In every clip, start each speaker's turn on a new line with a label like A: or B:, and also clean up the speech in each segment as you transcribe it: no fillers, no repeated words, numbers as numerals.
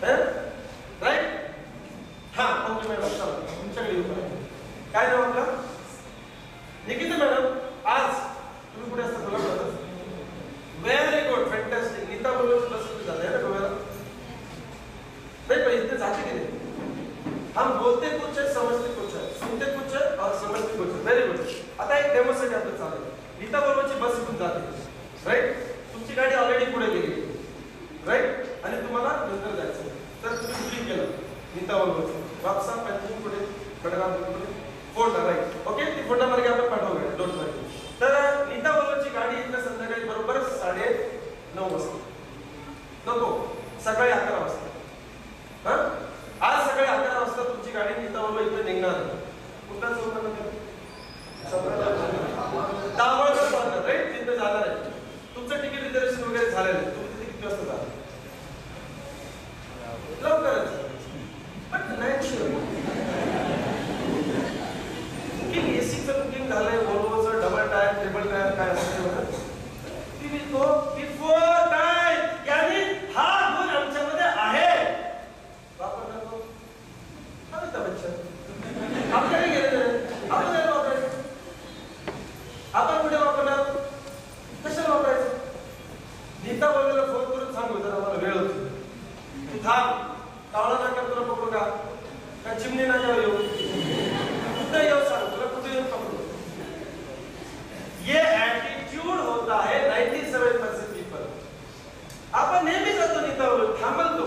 A: Right? हा okay madam, चला तुमच्याकडे येऊ. काय नाव आपलं? निकिता मॅडम. आज तुम्ही कुठे असता? Kolhapur. Very good, fantastic. Neeta बरोबर बस झालंय ना गोव्याला? नहीं पर इतने जाते कि नहीं. हम बोलते कुछ है, समझते कुछ है, सुनते कुछ है और समझते कुछ है. Very good. आता एक डेमोसाठी आपलं चालेल. नीता बरोबरची बस इथून जाते, राईट? तुमची गाडी ऑलरेडी पुढे गेली, राईट? आणि तुम्हाला नंतर जायचं, तर तुम्ही बुकिंग केलं नीता बरोबरचं. वापसा पंचिंग पुढे कडगाव पुढे फोन, राईट? ओके, ती फोन नंबर आपण पाठवूया, डोंट वरी. तर नीता बरोबरची गाडी इथं संध्याकाळी बरोबर 9:30 वाजता. नको, सकाळी 11 वाजता. आज सकाळी 11 वाजता तुमची गाडी नीता बरोबर इथे निघणार आहे. कुठला चौकात? दाभोळकर जाणार, राईट? तिथे जाणार आहे. तुमचं तिकीट रिझर्वेशन वगैरे झालेलं आहे. तुम्ही तिथे किती वाजता जाणार? लवकरच. पण नाही बुकिंग, एसीचं बुकिंग झालंय, वॉल्वोचं डबल टायर, ट्रिपल टायर काय असतं बिफोर टाइम. यानी हा गुण आमच्यामध्ये आहे. वापरणार तो अमिताभ बच्चन. आपल्याकडे गेले आपण वापरायचं. आपण कुठे वापरणार? कशाला वापरायचं? नीता बरोबर फोन करून सांगू, जर आम्हाला वेळ होती तू थांब, कावळा नाका तुला पकडू का चिमणी नाक्यावर येऊ, कुठे येऊ सांग, तुला कुठे येऊन पकडू. ये ऍटिट्यूड होता है 97% पीपल. आपण नेहमी जातो नीता बरोबर, थांबल तो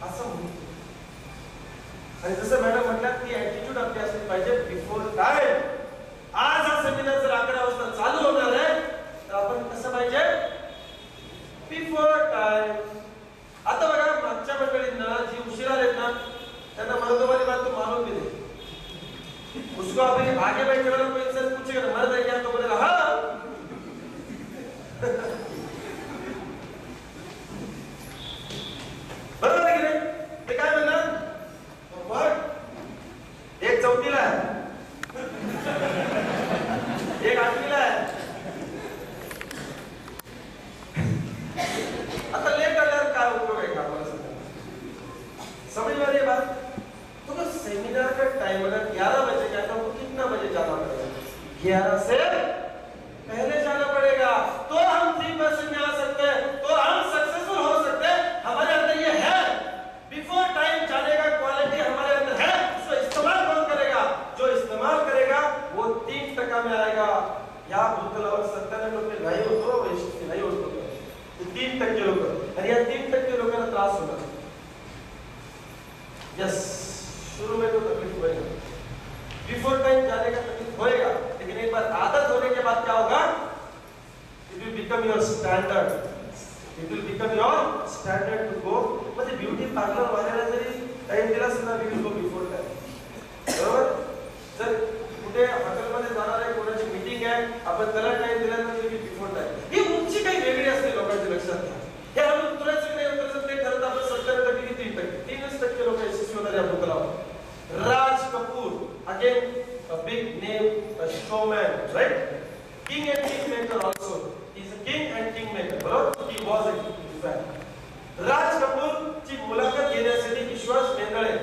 A: असं म्हणतो. आणि जसं मॅडम म्हटल्यात की ऍटिट्यूड आपली असली पाहिजे बिफोर टाइम. आज हा सेमिनार जर 11 वाजता चालू होणार आहे, तर आपण कसं पाहिजे? Before time. आता बघा, मागच्या मंडळींना जी उशिरा आहेत ना, त्यांना मर्द वाली बात तो मालूम भी नहीं. उसको अभी आगे बैठे वाला कोई इंसान पूछेगा मर्द है क्या, तो बोलेगा हाँ. बरोबर आहे की नाही? ते काय म्हणणार? एक 4थीला आहे, एक 8वीला आहे. आता लेट आल्यावर काय उपयोग आहे का आपल्याला? समझ में आ रही है बात? तो सेमिनार का टाइम अगर 11 बजे का, तो कितना बजे जाना पड़ेगा? 11 से पहले जाना पड़ेगा, तो हम 3% में आ सकते हैं, तो हम सक्सेसफुल हो सकते हैं. हमारे अंदर ये है, बिफोर टाइम जाने का क्वालिटी हमारे अंदर है. उसको इस्तेमाल कौन करेगा? जो इस्तेमाल करेगा वो 3% में आएगा. या भूतलावर 97% नाही होतो, वैशिष्ट्य नाही होतो. 3% लोक, आणि या 3% लोकांना त्रास होणार. यस, शुरू में तो तकलीफ होएगा, बिफोर टाइम जाने का तकलीफ होएगा, लेकिन एक बार आदत होने के बाद क्या होगा? It will become your standard. It will become your standard to go. म्हणजे ब्युटी पार्लर वाल्याला जरी टाइम दिला असेल ना, we will go before time. बरोबर? जर कुठे हॉटेलमध्ये जाणार आहे, कोणाची मीटिंग आहे, आपण त्याला टाइम दिला तर वी विल बिफोर टाइम. ही उंची काही वेगळी असते लोकांच्या लक्षात घ्या. हे आम्ही उतरायचं नाही, उतरायचं ते ठरत आपण 70% की 3%. 3% लोक यशस्वी होणार या भूतलावर. Raj Kapoor, again a big name, a showman, right? King and kingmaker also. He is a king and kingmaker. बरोबर? He was a king in fact. Raj Kapoor ची मुलाखत घेण्यासाठी विश्वास मेंदळे,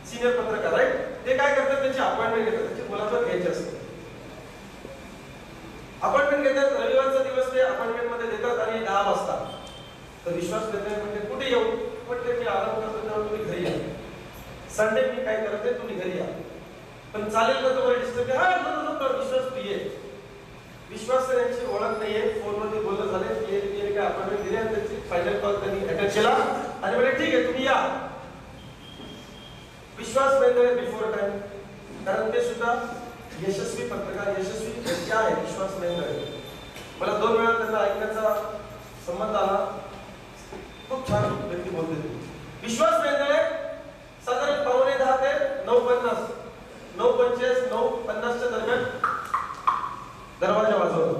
A: सिनियर पत्रकार, राईट? ते काय करतात? त्याची अपॉइंटमेंट घेतात, त्याची मुलाखत घ्यायची असते. अपॉइंटमेंट घेतात, रविवारचा दिवस ते अपॉइंटमेंट मध्ये देतात आणि 10 वाजता. तर विश्वास मेंदळे म्हणजे कुठे येऊ? म्हटले की आराम करतो तेव्हा तुम्ही घरी या. संडे मी काय करते, तुम्ही घरी या. पण चालेल का तुम्हाला डिस्टर्ब? हा नो, विश्वास तू ये. विश्वास यांची ओळख नाहीये, फोनमध्ये बोलणं झालं, क्लिअर काय अपॉइंटमेंट दिली आणि त्याची फायनल कॉल त्यांनी अटेंड केला आणि म्हणजे ठीक आहे तुम्ही या. विश्वास मेंदळे बिफोर टाइम, कारण ते सुद्धा यशस्वी पत्रकार, यशस्वी व्यक्ती आहे विश्वास मेंदळे. मला 2 वेळा त्यांना ऐकण्याचा संबंध आला. खूप छान व्यक्ती बोलते. विश्वास मेंदळे साधारण 9:45 ते 9:50, 9:45, 9:50च्या दरम्यान दरवाजा वाजवला.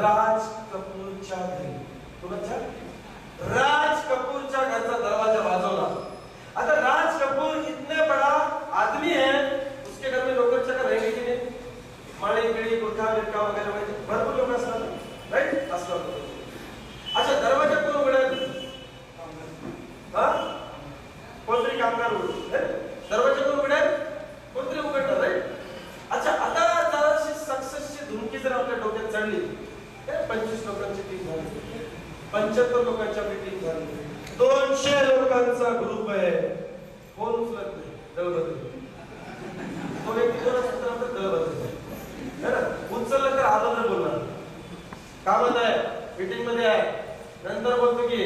A: राज कपूरच्या घरी, कोणाच्या? राज कपूरच्या घरचा दरवाजा वाजवला. आता राज कपूर इतने बड़ा आदमी है, उसके घर में नौकर चाकर रहेंगे की नहीं? माळी बिळी गुरखा बिरखा वगैरे वगैरे भरपूर लोक असतात, राईट? असतात. अच्छा, दरवाजा कोण उघडेल? 75 लोकांच्या मीटिंग झाली, 200 लोकांचा ग्रुप आहे, फोन उचलत नाही, दळबद्दल तो व्यक्ती कोण असतो तर दळबद्दल है ना, उचललं तर आदर बोलणार, का म्हणत आहे मीटिंग मध्ये आहे, नंतर बोलतो की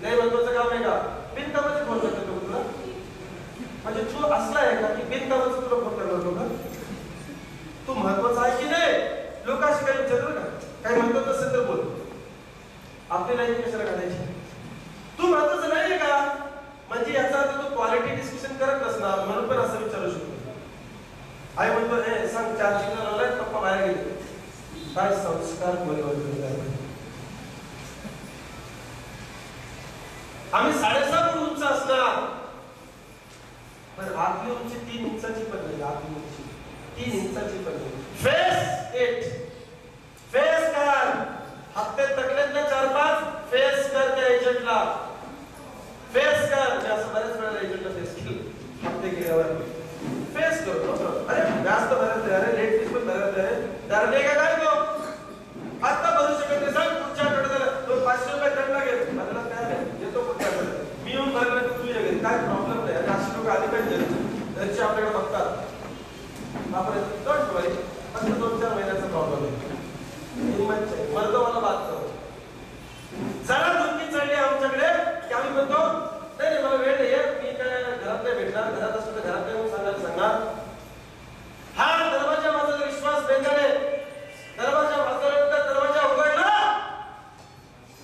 A: नाही महत्वाचं काम आहे का, बिनकामाचे फोन करतो तुला, म्हणजे तू असला आहे का की बिनकामाचं तुला फोन करणार होतो का, तू महत्वाचं आहे की नाही, लोक अशी काही विचारलं का, काही महत्वाचं असेल तर बोल, आपली लाईफ कशाला काढायची, तू महत्वाचं नाही का, म्हणजे याचा अर्थ तू क्वालिटी डिस्कशन करत नसणार, म्हणून पण असं विचारू शकतो. आई म्हणतो हे सांग चार्जिंगला लावलाय, पप्पा बाहेर गेले, काय संस्कार बोलवले, आम्ही 7.5 फूट उंच असणार, पण आतली उंची 3 इंचाची पण नाही, आतली उंची 3 इंचाची पण नाही. फेस इट, फेस कर, हप्ते तकलेत ना 4-5, फेस कर त्या एजंटला, फेस कर, मी असं बऱ्याच वेळा एजंटला फेस केलं, हप्ते गेल्यावर फेस करतो, अरे जास्त भरायचं, अरे लेट फीस पण भरायचं आहे, जरा नाही का काय तो आता भरू शकत नाही, सांग पुढच्या आठवड्यात तो 500 रुपये दंड लागेल, मला काय येतो पुढच्या आठवड्यात, मी येऊन भरलं तर तुझ्या घरी काय प्रॉब्लेम नाही, आणि अशी लोक आली पाहिजे घरचे आपल्याकडे बघतात, आपण डोंट वरी, फक्त 2-4 महिन्याचा प्रॉब्लेम आहे, हिंमत आहे, मर्द मला बात करो, जरा धुकी चढली आमच्याकडे की आम्ही म्हणतो नाही नाही मला वेळ नाही आहे, मी काय घरात नाही भेटणार, घरात असतो तर घरात नाही म्हणून सांगायला सांगणार, हा दरवाजा माझा विश्वास बेंगाडे, दरवाजा वाजल्यानंतर दरवाजा उघडला,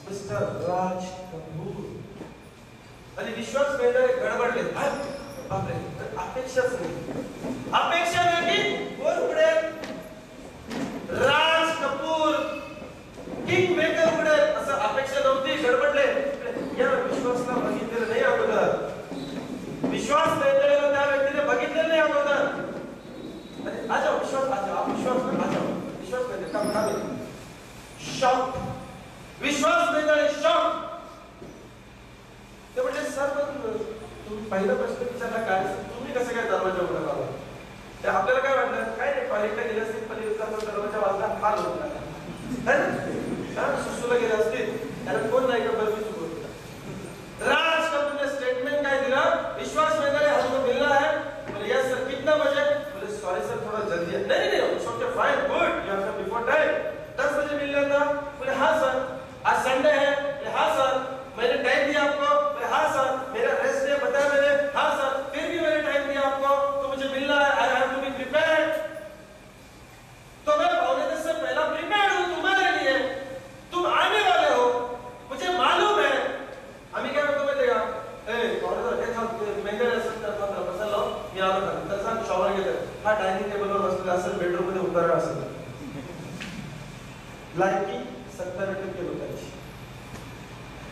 A: मिस्टर राज कपूर, आणि विश्वास बेंगाडे गडबडले, बापरे अपेक्षाच नाही, अपेक्षा नाही की कोण उघडेल, राज कपूर किंग मेकर उघडेल असं अपेक्षा नव्हती, गडबडले, या विश्वासला बघितलेलं नाही अगोदर, विश्वास बेंगाडेला त्या व्यक्तीने बघितलेलं नाही अगोदर, आजा विश्वास, आजा विश्वास, आजा विश्वास बेंगाडे काम काम शॉक, विश्वास बेंगाडे शॉक, ते म्हणजे सर तुम्ही पहिला प्रश्न विचारला काय, तुम्ही कसं काय दरवाजा उघडा लावला, ते आपल्याला काय वाटलं, काय नाही टॉयलेटला गेले असतील, पलीकडचा दरवाजा वाजला, फार होता, सुसूला गेले असतील, त्याला कोण नाही का बरं चुक होता, राज कपूरने स्टेटमेंट काय दिलं, विश्वास बेंगाडे हमको मिलना है, बोले यस सर, कितना बजे, बोले सॉरी सर थोड़ा जल्दी है, नहीं नहीं it's okay fine good, you have come before time, 10 बजे मिलना था, बोले हाँ सर, आज संडे है, बोले हाँ सर, मैंने टाइम दिया आपको, बोले हाँ सर, मेरा रेस्ट डे बताया मैंने, हाँ सर, फिर भी मैंने टाइम दिया आपको, तो मुझे मिलना है, I have to be prepared, तो मैं 9:45 से पहला प्रिपेयर्ड हूँ तुम्हारे लिए, तुम आने वाले हो, मुझे मालूम है, आम्ही काय म्हणतो माहिती का, मी आलो तर सांग शॉवर घेतोय, हा डायनिंग टेबलवर बसलेला असेल, बेडरूम मध्ये उतारा असेल, लायकी 70% लोकांची,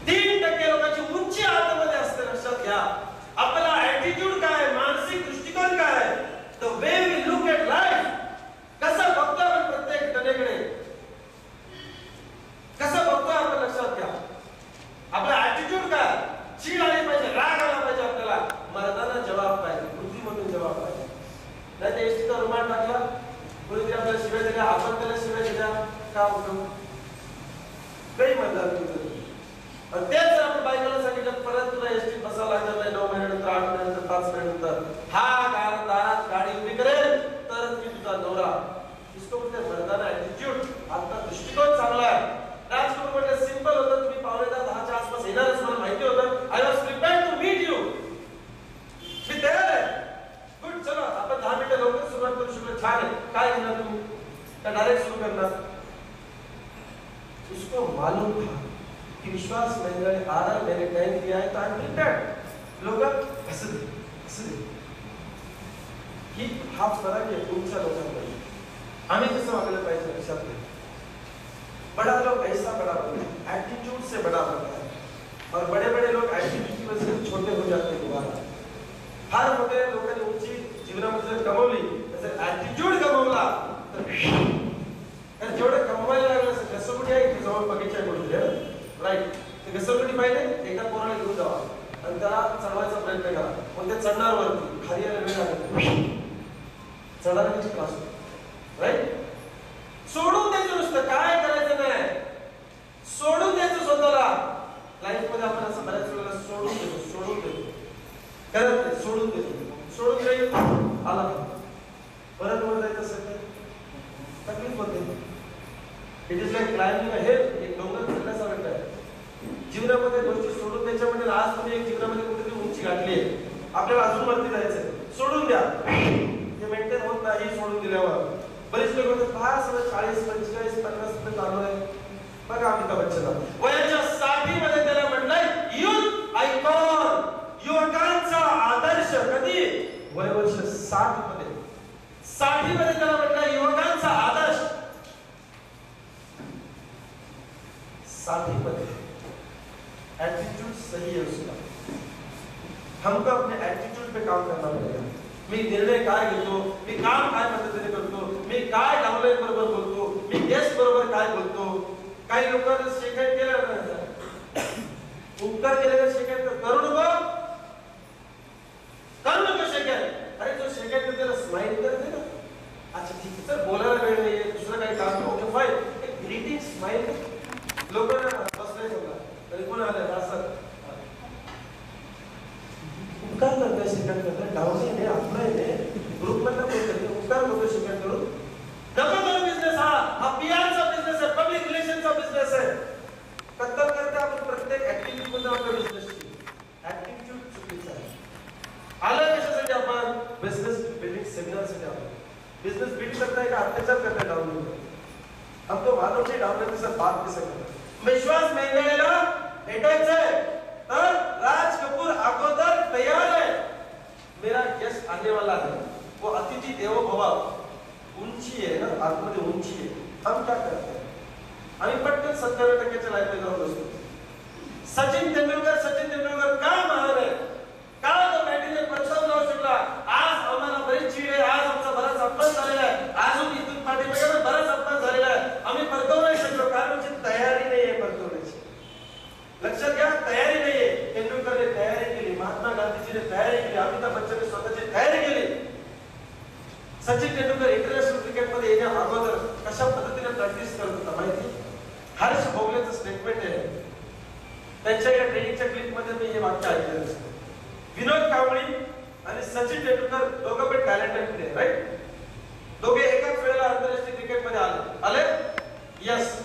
A: 3% लोकांची उंची आतमध्ये असते, लक्षात घ्या, आपला ऍटिट्यूड काय, मानसिक दृष्टिकोन काय, the way we look at life, कसं बघतो आपण प्रत्येक घटनेकडे, कसं बघतो आपण, लक्षात घ्या, आपला ऍटिट्यूड काय, चीड आली पाहिजे, राग आला पाहिजे, आपल्याला मर्दाना जवाब पाहिजे, बुद्धीमधून जवाब पाहिजे, नाही ते एसटीचा रुमाल टाकला, कोणीतरी आपल्याला शिवाय दिल्या, आपण त्याला शिवाय दिल्या, का होतं काही म्हणतात तुझं, आणि तेच जर आपण बायकोला सांगितलं परत तुला एसटीत बसावं लागणार नाही, 9 महिन्यानंतर, 8 महिन्यानंतर, 5 महिन्यानंतर, हा दारात गाडी उभी करेल तरच मी तुझा नवरा, इसको बोलते मर्दाना ऍटिट्यूड, आता दृष्टिकोन चांगला आहे, राजकोट म्हटलं सिंपल होतं, तुम्ही 9:45-10च्या आसपास येणारच मला माहिती होतं, I was prepared to meet you, मी तयार आहे, गुड, चलो आपण 10 मिनिटं लवकर सुरुवात करू शकलो, छान आहे, काय घेणार तुम्ही, का डायरेक्ट सुरू करणार, उसको मालूम था कि विश्वास बेंगाडे आ रहा है, मैंने टाइम दिया है, तो आई एम प्रिपेयर्ड, लोग हसले, ही हा फरक आहे तुमच्या लोकांमध्ये, आम्ही कसं वागलं पाहिजे, लक्षात घ्या, बड़ा लोग ऐसा बड़ा बनता है, एटीट्यूड से बड़ा बनता है, और बड़े बड़े लोग एटीट्यूड की वजह से छोटे हो जाते हैं दोबारा, फार मोठे लोकांनी उंची जीवनामध्ये जर कमवली, जर एटीट्यूड कमवला तर जेवढे कमवायला लागलं, घसरगुंडी आहे जवळ बगीचा आहे कुठे, राईट, ते घसरगुंडी पाहिजे, एका पोराला घेऊन जावा आणि त्याला चढवायचा प्रयत्न करा, मग ते चढणार वरती, खाली यायला वेळ लागेल, चढायला किती त्रास होतो, राईट, सोडून द्यायचं नुसतं, काय करायचं नाही, सोडून द्यायचं स्वतःला, लाईफमध्ये आपण असं बऱ्याच वेळेला सोडून देतो करत नाही, सोडून देईल आला परत वर जायचं असेल तर तकलीफ होते. It is like climbing a hill, एक डोंगर चढण्यासारखं आहे. जीवनामध्ये गोष्टी सोडून द्यायच्यामध्ये आज तुम्ही एक जीवनामध्ये कुठेतरी उंची गाठली आहे, आपल्याला अजून वरती जायचंय, सोडून द्या. हे मेंटेन होत नाही सोडून दिल्यावर. बरेच लोक होते फार सगळं 40, 45, 50 पर्यंत चालू आहे. बघा अमिताभ बच्चन वयाच्या 60 मध्ये त्याला म्हटलंय युथ आयकॉन, युवकांचा आदर्श. कधी? वय वर्ष 60 मध्ये. 60 मध्ये त्याला म्हटलंय युवकांचा आदर्श. 60 मध्ये एटीट्यूड सही है उसका. हमको अपने एटीट्यूड पे काम करना पड़ेगा. मी निर्णय काय घेतो, मी काम काय पद्धतीने करतो, मी काय डावलय बरोबर बोलतो, मी गेस्ट बरोबर काय बोलतो. काही लोकांना शेकायत केलं नाही, उपकार केलेला शेकायत करू नको शेकायत. अरे जो शेकायत त्याला स्माइल करते ना, अच्छा ठीक आहे सर बोलायला वेळ नाहीये, दुसरं काही काम ओके फाईन, एक ग्रीटिंग स्माइल. लोकांना बसले बघा तरी कोण आलं असं उपकार करता शिकत करता डावणे ने आपला ने ग्रुप मधला कोण करते उपकार करतो शिकत करून नको करू. बिझनेस हा पीआरचा बिझनेस आहे, पब्लिक रिलेशनचा बिझनेस आहे. कत्तल करते आपण प्रत्येक ऍक्टिव्हिटी मध्ये आपल्या बिझनेसची ऍटिट्यूड चुकीचा आहे. आलं कशासाठी आपण बिझनेस बिल्डिंग सेमिनार साठी आपण बिझनेस बिल्ड करताय का अत्याचार करताय डाउन. हमको मालूम नहीं डाउन के साथ बात कैसे करना. विश्वास मेंढ्याला भेटायचंय तर राज कपूर अगोदर तैयार है. मेरा गेस्ट आने वाला है, वो अतिथि देवो भव. ऊंची है ना, आतमध्ये ऊंची है. हम क्या करते हैं, आम्ही पटकन 70% लाईफला जाऊन बसतो. सचिन तेंडुलकर का महान आहे, का तो बॅटिंगला प्रस्ताव लावू शकला. आज आम्हाला बरीच चीड आहे, आज आमचा बराच अपमान झालेला आहे, अजून इथून पाठीमागे बराच अपमान झालेला आहे. आम्ही परतवू नाही शकलो कारण आमची तयारी नाहीये परतवण्याची. लक्षात घ्या, तयारी नाहीये. तेंडुलकरने तयारी केली, महात्मा गांधीजीने तयारी केली, अमिताभ बच्चनने स्वतःची तयारी केली. सचिन तेंडुलकर इंटरनॅशनल क्रिकेटमध्ये येण्या अगोदर कशा पद्धतीने प्रॅक्टिस करत होता माहिती. हर्ष भोगलेचं स्टेटमेंट आहे, त्यांच्या या ट्रेनिंगच्या क्लिप मध्ये मी हे वाक्य ऐकलेलं असतं. विनोद कांबळी आणि सचिन तेंडुलकर दोघं पण टॅलेंटेड प्लेयर राईट. दोघे एकाच वेळेला आंतरराष्ट्रीय क्रिकेट मध्ये आले. यस.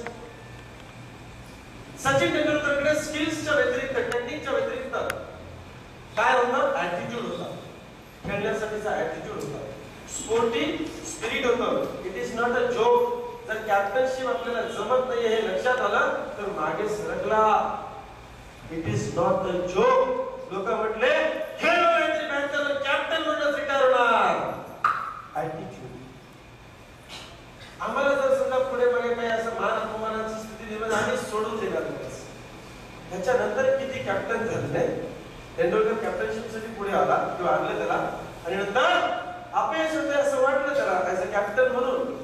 A: सचिन तेंडुलकरकडे स्किल्सच्या व्यतिरिक्त, टेक्निकच्या व्यतिरिक्त काय होतं, ऍटिट्यूड होता. खेळण्यासाठीचा ऍटिट्यूड होता, स्पोर्टिंग स्पिरिट होतं. It is not a joke. जर कॅप्टनशिप आपल्याला जमत नाहीये हे लक्षात आलं तर मागे सरकला. It is not a joke. लोक म्हटले खेळलो नाहीतरी मॅचवर कॅप्टन म्हणून रिटायर होणार. ऍटिट्यूड. आम्हाला जर समजा पुढे मागे काही असं मान अपमानाची स्थिती निर्माण आम्ही सोडून देणार नाही. त्याच्यानंतर किती कॅप्टन झाले नाही. तेंडुलकर कॅप्टनशिपसाठी पुढे आला किंवा आणलं त्याला आणि नंतर अपयश होते असं वाटलं त्याला ऍज अ कॅप्टन म्हणून,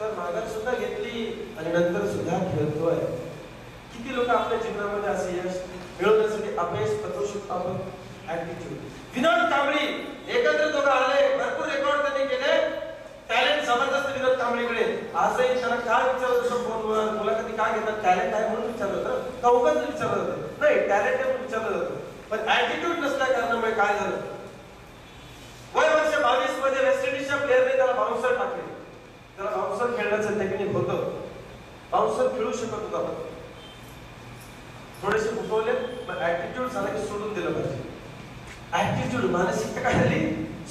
A: तर माघार सुद्धा घेतली आणि नंतर सुद्धा खेळतोय. किती लोक आपल्या जीवनामध्ये असे यश मिळवण्यासाठी अपयश पचवू शकतो आपण. ऍटिट्यूड. विनोद कांबळी एकत्र दोघं आले, भरपूर रेकॉर्ड त्यांनी केले. टॅलेंट जबरदस्त विनोद कांबळीकडे. आजही त्याला काय विचारत होतं फोनवर, मुलाखती काय घेतात, टॅलेंट आहे म्हणून विचारलं होतं का उगाच विचारलं होतं, नाही टॅलेंट आहे म्हणून विचारलं होतं. पण ऍटिट्यूड नसल्या कारणामुळे काय झालं, वय वर्ष 22 मध्ये वेस्ट इंडिजच्या प्लेयरने त्याला बाउन्सर टाकले. त्याला बाउन्सर खेळण्याचं टेक्निक होतं, बाउन्सर खेळू शकत होता. थोडेसे फुटवले पण ऍटिट्यूड झाला की सोडून दिलं पाहिजे. ऍटिट्यूड मानसिकता काय झाली,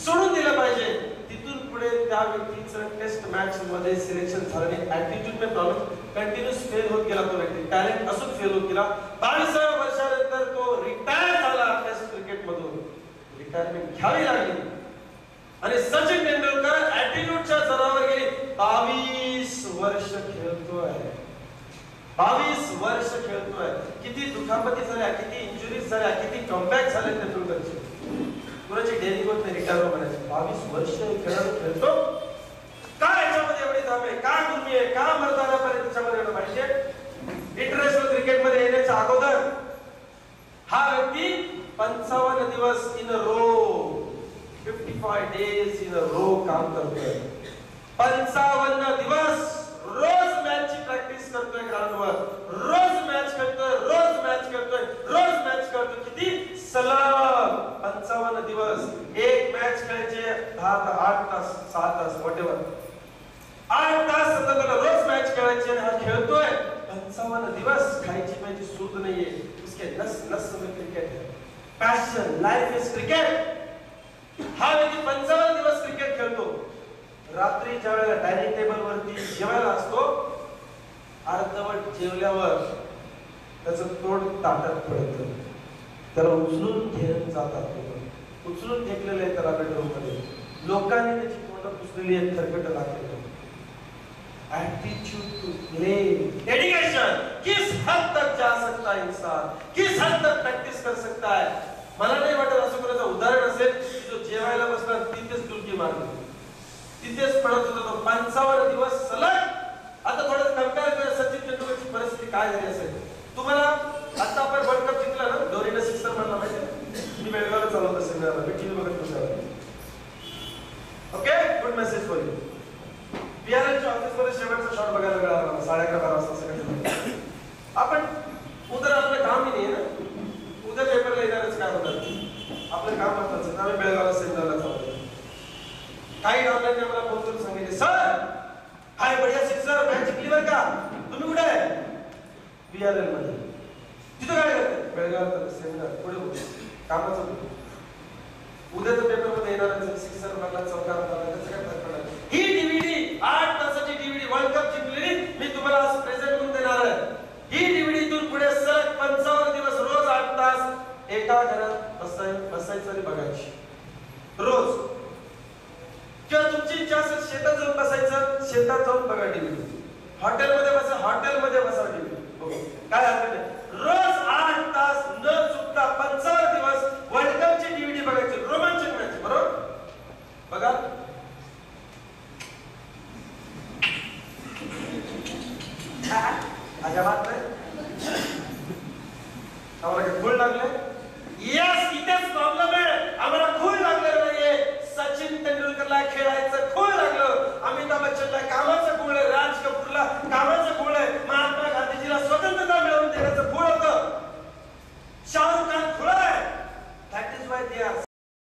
A: सोडून दिलं पाहिजे. तिथून पुढे त्या व्यक्तीचं टेस्ट मॅच मध्ये सिलेक्शन झालं नाही. ऍटिट्यूड में प्रॉब्लेम कंटिन्यूस फेल होत गेला. तो व्यक्ती टॅलेंट असून फेल होत गेला. 22व्या वर्षानंतर तो रिटायर झाला टेस्ट क्रिकेट मधून. रिटायरमेंट घ्यावी लागली आणि सचिन तेंडुलकर ऍटिट्यूडच्या जोरावर गेली. 22 वर्ष खेळतोय, 22 वर्ष खेळतोय. किती दुखापती झाल्या, किती इंजुरीज झाल्या, किती कमबॅक झाले तेंडुलकरचे. कुणाची डेअरिंग होत नाही रिटायर म्हणायचं. 22 वर्ष खेळाडू खेळतो. काय याच्यामध्ये एवढी धाम आहे, का गुर्मी आहे, का मर्दाना पर्यंत त्याच्यामध्ये एवढं पाहिजे. इंटरनॅशनल क्रिकेट मध्ये येण्याच्या अगोदर हा व्यक्ती 55 दिवस in a row, 55 days in a row काम करतोय. 55 दिवस रोज मॅचची प्रॅक्टिस करतोय ग्राउंडवर, रोज मॅच खेळतोय, रोज मॅच सूद नहीं है, उसके नस नस में क्रिकेट है. Passion, life is cricket. हा व्यक्ती 55 दिवस क्रिकेट खेळतो. रात्री ज्या वेळेला डायनिंग टेबल वरती जेवायला असतो, अर्धवट जेवल्यावर त्याचं तोंड ताटात पडतं. त्याला उचलून घेऊन जातात लोक. उचलून फेकलेलं आहे त्याला बेडरूम मध्ये. लोकांनी त्याची तोंड पुसलेली आहेत, खरकट लागलेलं. Attitude to play. डेडिकेशन. किस हद तक जा सकता है इंसान, किस हद तक प्रैक्टिस कर सकता है. मला नाही वाटत असं कोणाचं उदाहरण असेल की जो जेवायला बसला तिथेच डुलकी मारली, तिथेच पडत होता तो 55 दिवस सलग. आता थोडं कंपेअर करा सचिन तेंडुलकरची परिस्थिती काय झाली असेल. तुम्हाला आता आपण वर्ल्ड कप जिंकला ना, धोनीने सिक्सर मारला माहिती. मी बेळगावला चालू होतो सेमिनारला, मी टीव्ही बघत बसलो. Okay, good message for you. बीआरएलच्या ऑफिसमध्ये शेवटचा शॉट बघायला मिळाला मला 11:30 वाजता सकाळी. आपण उद्या आपलं काम नाही आहे ना, उद्या पेपरला येणारच काय होणार, आपलं काम महत्वाचं. आम्ही बेळगावला सेमिनारला चालू. काही डॉक्टरांनी मला फोन करून सांगितले, सर हाय बढिया सिक्सर, मॅच जिंकली बरं का, तुम्ही कुठे आहे. बीआरएल मध्ये. तिथं काय करते. बेळगाव सेमिनार पुढे कामाचं होतं. उद्याच्या पेपरमध्ये येणाऱ्या सिक्सर मारला, चौकार मारला, त्याचं काय फरक पडणार. ही डीव्हीडी 8 तासाची डीव्हीडी वर्ल्ड कप जिंकलेली मी तुम्हाला आज प्रेझेंट करून देणार आहे. ही डीव्हीडी तून पुढे सलग 55 दिवस रोज 8 तास एका घरात बसायचं आणि बघायची रोज. किंवा तुमची इच्छा असेल शेतात जाऊन बसायचं, शेतात जाऊन बघा डीव्हीडी. हॉटेलमध्ये बसा, हॉटेलमध्ये बसा डीव्हीडी. काय हरकत नाही. रोज 8 तास न चुकता 55 दिवस वर्ल्ड कपची डीव्हीडी बघायची. रोमांचक मॅच बरोबर बघा. अजिबात नाही. आम्हाला काय फुल लागले. यस,